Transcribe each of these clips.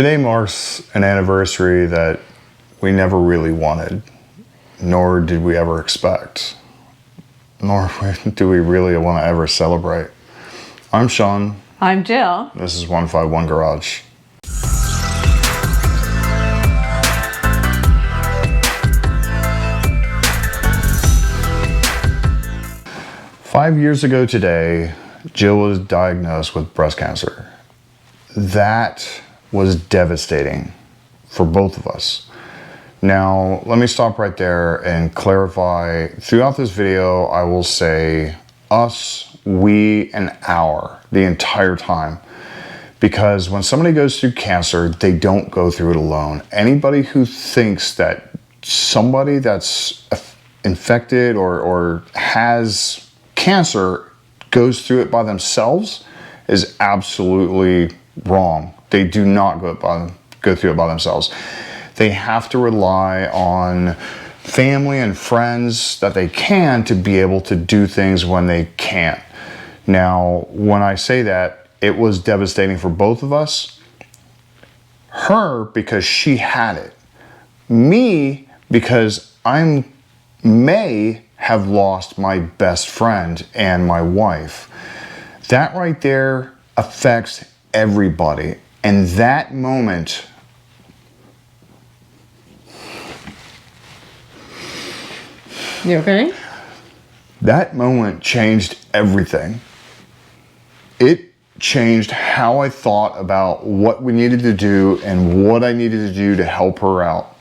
Today marks an anniversary that we never really wanted, nor did we ever expect, nor do we really want to ever celebrate. I'm Sean. I'm Jill. This is 151 Garage. Five years ago today, Jill was diagnosed with breast cancer. That was devastating for both of us. Now, let me stop right there and clarify. Throughout this video, I will say us, we, and our the entire time. Because when somebody goes through cancer, they don't go through it alone. Anybody who thinks that somebody that's infected or has cancer goes through it by themselves is absolutely wrong. They do not go through it by themselves. They have to rely on family and friends that they can to be able to do things when they can't. Now, when I say that, it was devastating for both of us. Her, because she had it. Me, because I may have lost my best friend and my wife. That right there affects everybody. And that moment, You okay? that moment changed everything. It changed how I thought about what we needed to do and what I needed to do to help her out.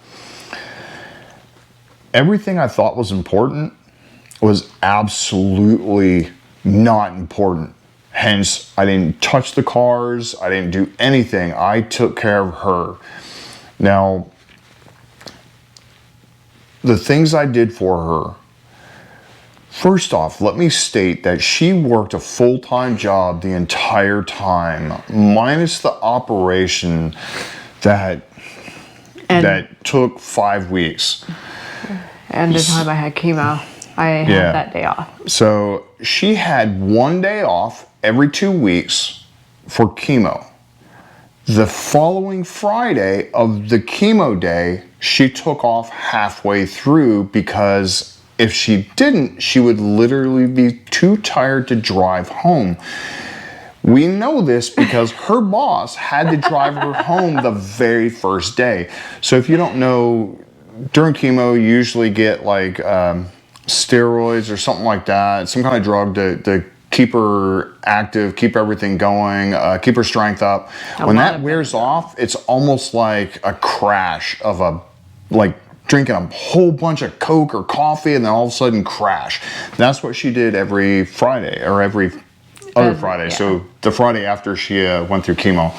Everything I thought was important was absolutely not important. Hence, I didn't touch the cars. I didn't do anything. I took care of her. Now, the things I did for her, first off, let me state that she worked a full-time job the entire time, minus the operation that took 5 weeks. And the time I had chemo, I had that day off. So she had 1 day off every 2 weeks for chemo. The following Friday of the chemo day, she took off halfway through because if she didn't, she would literally be too tired to drive home. We know this because her boss had to drive her home the very first day. So if you don't know, during chemo, you usually get like steroids or something like that, some kind of drug to keep her active, keep everything going, keep her strength up. When that wears off, it's almost like a crash of like drinking a whole bunch of Coke or coffee and then all of a sudden crash. That's what she did every Friday or every other Friday. Yeah. So the Friday after she went through chemo.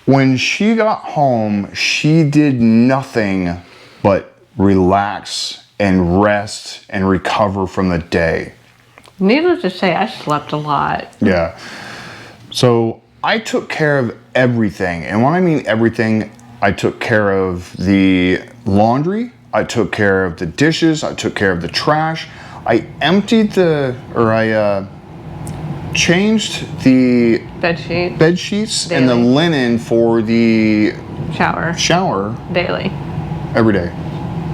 When she got home, she did nothing but relax and rest and recover from the day. Needless to say, I slept a lot. Yeah. So I took care of everything. And when I mean everything, I took care of the laundry. I took care of the dishes. I took care of the trash. I changed the bed sheets daily. And the linen for the shower daily. Every day.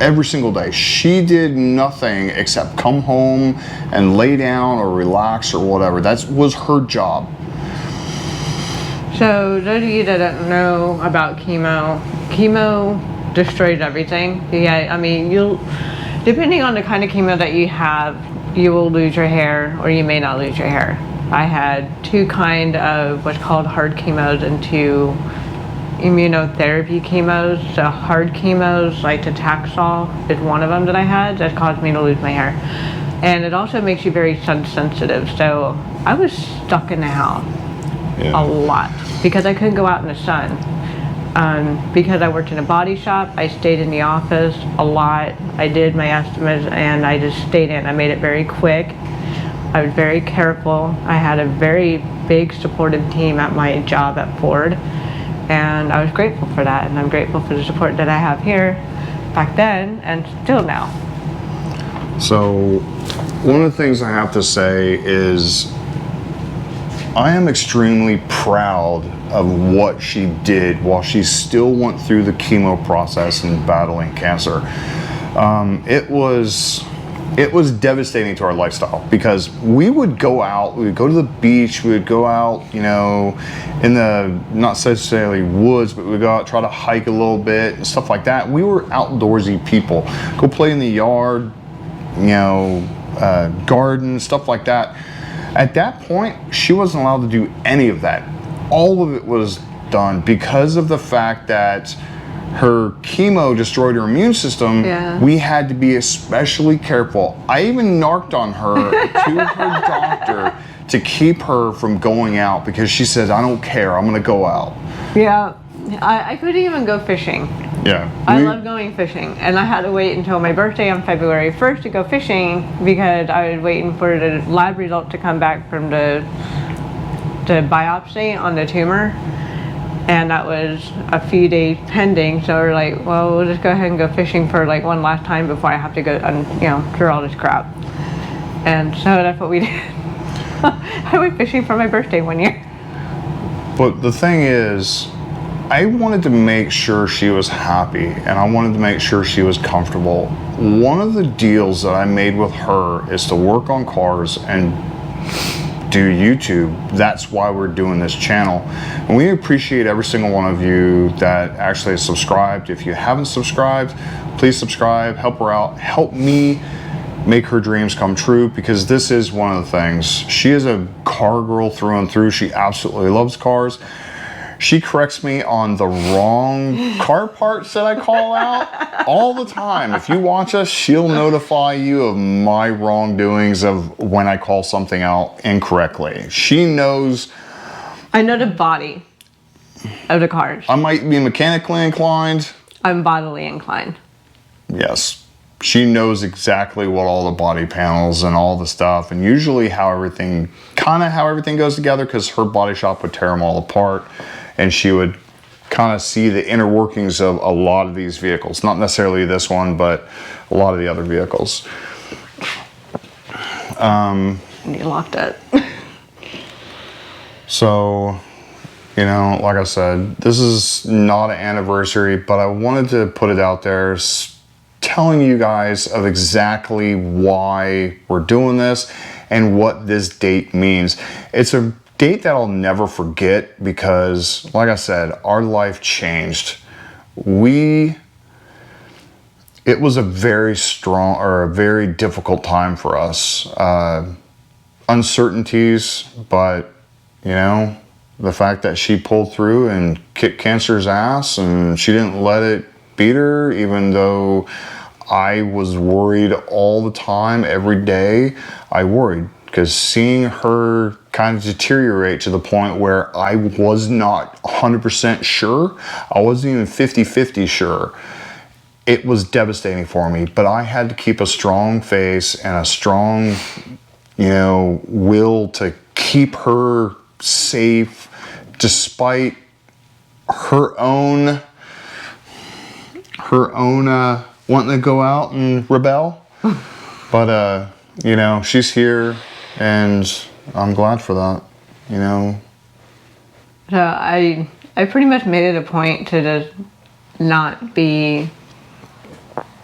Every single day. She did nothing except come home and lay down or relax or whatever. That was her job. So those of you that don't know about chemo destroys everything. Yeah, I mean, depending on the kind of chemo that you have, you will lose your hair or you may not lose your hair. I had two kind of what's called hard chemos and two immunotherapy chemos. The hard chemos, like the Taxol, is one of them that I had that caused me to lose my hair. And it also makes you very sun sensitive. So I was stuck in the house a lot because I couldn't go out in the sun. Because I worked in a body shop, I stayed in the office a lot. I did my estimates and I just stayed in. I made it very quick. I was very careful. I had a very big supportive team at my job at Ford. And I was grateful for that, and I'm grateful for the support that I have here back then and still now. So one of the things I have to say is I am extremely proud of what she did while she still went through the chemo process and battling cancer. It was devastating to our lifestyle because we would go out, we would go to the beach, we would go out, you know, in the, not necessarily woods, but we would go out, try to hike a little bit and stuff like that. We were outdoorsy people. Go play in the yard, you know, garden, stuff like that. At that point, she wasn't allowed to do any of that. All of it was done because of the fact that her chemo destroyed her immune system. Yeah. We had to be especially careful. I even narked on her to her doctor to keep her from going out because she said, I don't care, I'm gonna go out. Yeah, I couldn't even go fishing. Yeah. I love going fishing, and I had to wait until my birthday on February 1st to go fishing because I was waiting for the lab result to come back from the biopsy on the tumor. And that was a few days pending, so we're like, well, we'll just go ahead and go fishing for like one last time before I have to go and, you know, through all this crap. And so that's what we did. I went fishing for my birthday one year. But the thing is, I wanted to make sure she was happy and I wanted to make sure she was comfortable. One of the deals that I made with her is to work on cars and do YouTube. That's why we're doing this channel. And we appreciate every single one of you that actually subscribed. If you haven't subscribed, please subscribe, help her out, help me make her dreams come true, because this is one of the things. She is a car girl through and through. She absolutely loves cars. She corrects me on the wrong car parts that I call out all the time. If you watch us, she'll notify you of my wrongdoings of when I call something out incorrectly. She knows. I know the body of the cars. I might be mechanically inclined. I'm bodily inclined. Yes. She knows exactly what all the body panels and all the stuff, and usually how everything goes together, because her body shop would tear them all apart. And she would kind of see the inner workings of a lot of these vehicles. Not necessarily this one, but a lot of the other vehicles. You locked it. So, you know, like I said, this is not an anniversary, but I wanted to put it out there telling you guys of exactly why we're doing this and what this date means. It's a date that I'll never forget because, like I said, our life changed. It was a very strong or a very difficult time for us. Uncertainties, but you know, the fact that she pulled through and kicked cancer's ass and she didn't let it beat her, even though I was worried all the time, every day. I worried because seeing her kind of deteriorate to the point where I was not 100% sure, I wasn't even 50-50 sure, it was devastating for me. But I had to keep a strong face and a strong, you know, will to keep her safe despite her own wanting to go out and rebel. But you know, she's here and I'm glad for that, you know. So I pretty much made it a point to just not be,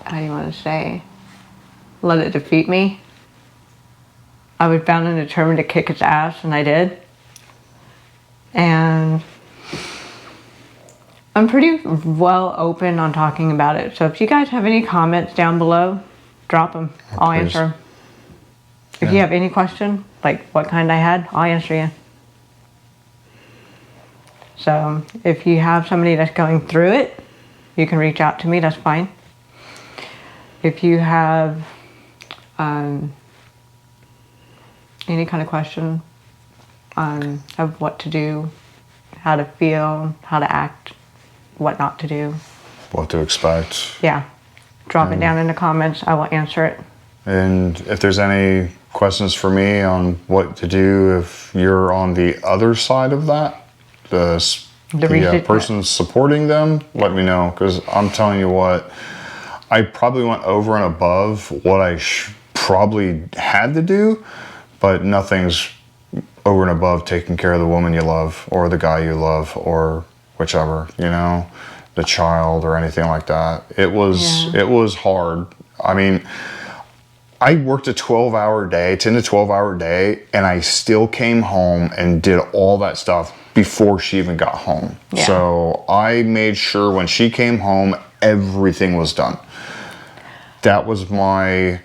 how do you want to say, let it defeat me. I was bound and determined to kick its ass, and I did. And I'm pretty well open on talking about it. So if you guys have any comments down below, drop them. I'll answer them. If you have any question, like what kind I had, I'll answer you. So if you have somebody that's going through it, you can reach out to me, that's fine. If you have any kind of question of what to do, how to feel, how to act, what not to do. What to expect. Yeah. Drop it down in the comments. I will answer it. And if there's any questions for me on what to do if you're on the other side of that, the person supporting them, let me know. Because I'm telling you what, I probably went over and above what I probably had to do, but nothing's over and above taking care of the woman you love or the guy you love or whichever, you know, the child or anything like that. It was hard. I mean, I worked a 12-hour day, 10 to 12-hour day, and I still came home and did all that stuff before she even got home. Yeah. So I made sure when she came home, everything was done. That was my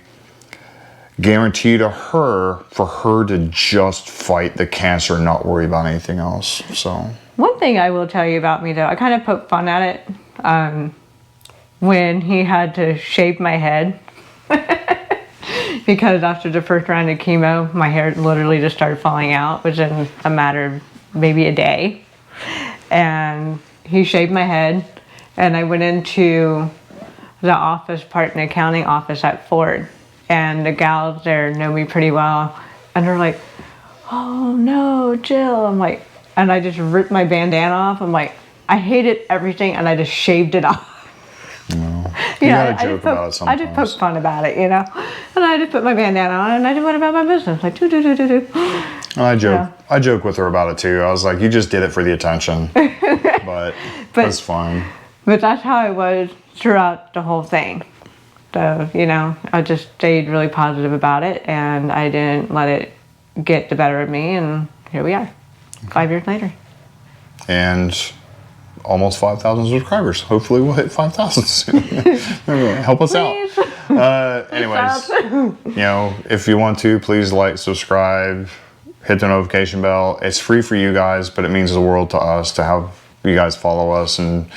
guarantee to her for her to just fight the cancer and not worry about anything else. So One thing I will tell you about me, though, I kind of poked fun at it when he had to shave my head. Because after the first round of chemo, my hair literally just started falling out within a matter of maybe a day. And he shaved my head, and I went into the office part, an accounting office at Ford. And the gals there know me pretty well. And they're like, oh no, Jill. I'm like, and I just ripped my bandana off. I'm like, I hated everything, and I just shaved it off. no. You gotta joke about it I sometimes. just poked fun about it, you know. And I just put my bandana on, and I just went about my business, like do. And I joke with her about it too. I was like, you just did it for the attention. But that's fine. But that's how I was throughout the whole thing. So, you know, I just stayed really positive about it, and I didn't let it get the better of me, and here we are, 5 years later. And almost 5,000 subscribers. Hopefully we'll hit 5,000 soon. Help us out. Anyways, you know, if you want to, please like, subscribe, hit the notification bell. It's free for you guys, but it means the world to us to have you guys follow us, and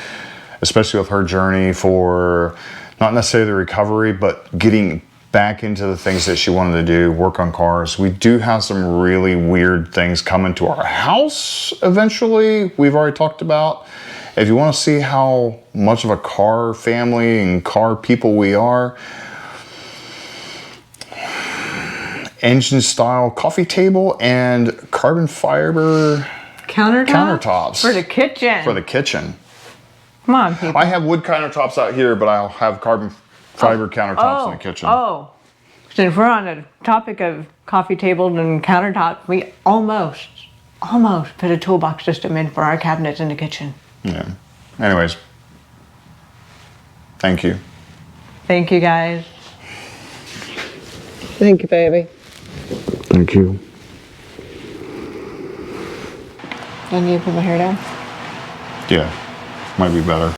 especially with her journey for not necessarily the recovery, but getting back into the things that she wanted to do, work on cars. We do have some really weird things coming to our house eventually, we've already talked about. If you want to see how much of a car family and car people we are, engine style coffee table and carbon fiber countertops for the kitchen. For the kitchen. Come on, people. I have wood countertops out here, but I'll have carbon fiber countertops in the kitchen. Oh, since we're on the topic of coffee tables and countertops, we almost put a toolbox system in for our cabinets in the kitchen. Yeah. Anyways, thank you. Thank you, guys. Thank you, baby. Thank you. I need to put my hair down. Yeah, might be better.